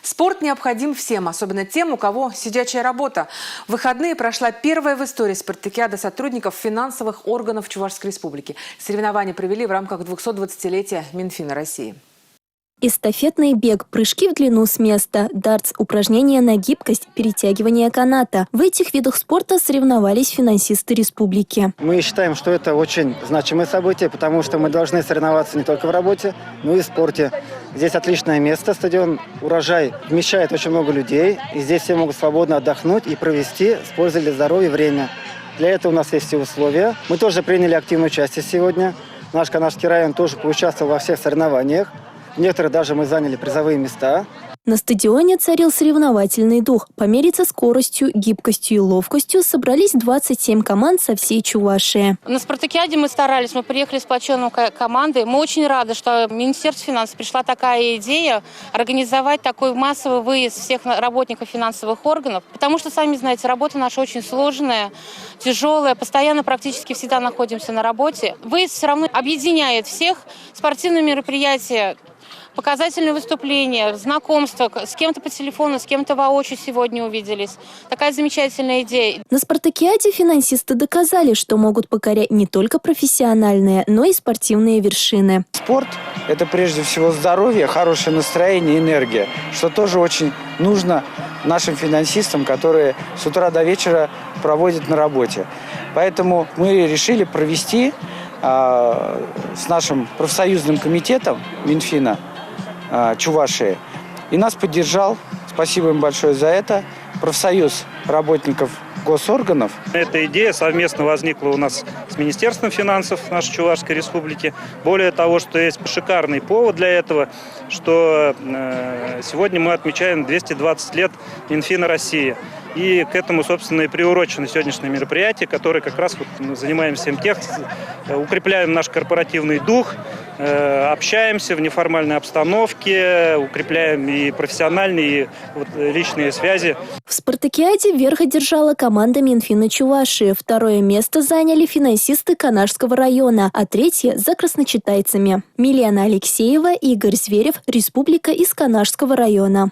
Спорт необходим всем, особенно тем, у кого сидячая работа. В выходные прошла первая в истории спартакиада сотрудников финансовых органов Чувашской Республики. Соревнования провели в рамках 220-летия Минфина России. Эстафетный бег, прыжки в длину с места, дартс, упражнения на гибкость, перетягивание каната. В этих видах спорта соревновались финансисты республики. Мы считаем, что это очень значимое событие, потому что мы должны соревноваться не только в работе, но и в спорте. Здесь отличное место, стадион «Урожай» вмещает очень много людей, и здесь все могут свободно отдохнуть и провести с пользой для здоровья время. Для этого у нас есть все условия. Мы тоже приняли активное участие сегодня. Наш Канашский район тоже поучаствовал во всех соревнованиях. Некоторые даже мы заняли призовые места. На стадионе царил соревновательный дух. Помериться скоростью, гибкостью и ловкостью собрались 27 команд со всей Чувашии. На спартакиаде мы старались, мы приехали сплоченной командой. Мы очень рады, что Министерству финансов пришла такая идея организовать такой массовый выезд всех работников финансовых органов. Потому что, сами знаете, работа наша очень сложная, тяжелая, постоянно практически всегда находимся на работе. Выезд все равно объединяет всех, спортивные мероприятия, показательные выступления, знакомства, с кем-то по телефону, с кем-то воочию сегодня увиделись. Такая замечательная идея. На спартакиаде финансисты доказали, что могут покорять не только профессиональные, но и спортивные вершины. Спорт – это прежде всего здоровье, хорошее настроение и энергия, что тоже очень нужно нашим финансистам, которые с утра до вечера проводят на работе. Поэтому мы решили провести с нашим профсоюзным комитетом Минфина Чувашии. И нас поддержал, спасибо им большое за это, профсоюз работников госорганов. Эта идея совместно возникла у нас с Министерством финансов нашей Чувашской Республики. Более того, что есть шикарный повод для этого, что сегодня мы отмечаем 220 лет Минфина России. И к этому, собственно, и приурочено сегодняшнее мероприятие, которое как раз мы занимаемся тем, укрепляем наш корпоративный дух, общаемся в неформальной обстановке, укрепляем и профессиональные, и личные связи. В спартакиаде верх одержала команда Минфина Чувашии. Второе место заняли финансисты Канашского района, а третье – за красночитайцами. Милена Алексеева, Игорь Зверев, Республика из Канашского района.